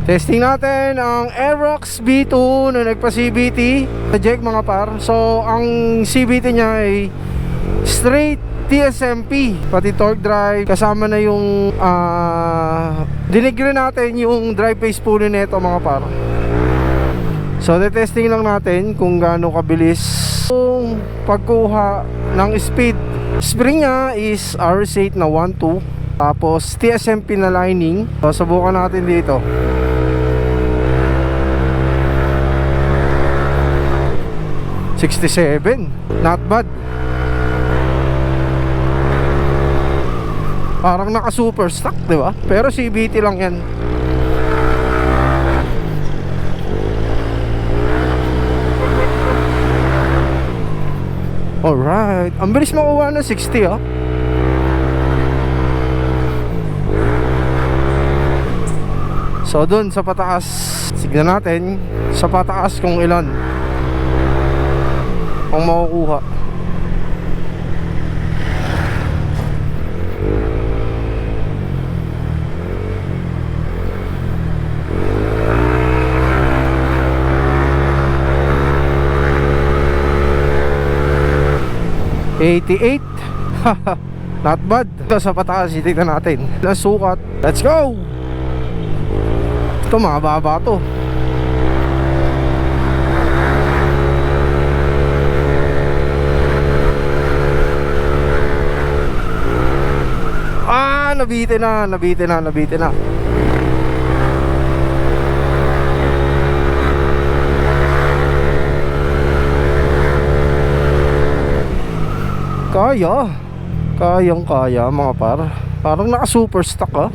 Testing natin ang Aerox B2 na nagpa-CVT sa Jack mga par. So ang CVT niya ay straight TSMP, pati torque drive, kasama na yung dinigre natin yung drive phase pulley nito mga par. So testing lang natin kung gaano kabilis yung pagkuha ng speed. Spring niya is RS8 na 1.2, tapos TSMP na lining. So subukan natin dito. $67, not bad. Parang naka super stock, di ba? Pero CVT lang yan. Alright, ang bilis makuha ng 60 ah. So dun sa pataas, signan natin sa pataas kung ilan ang makukuha. $88. Not bad. Ito sa pataas, titignan natin. Ilang sukat. Let's go! Ito mababa to. Nabitin na. Kaya mga par. Parang naka super stock ah.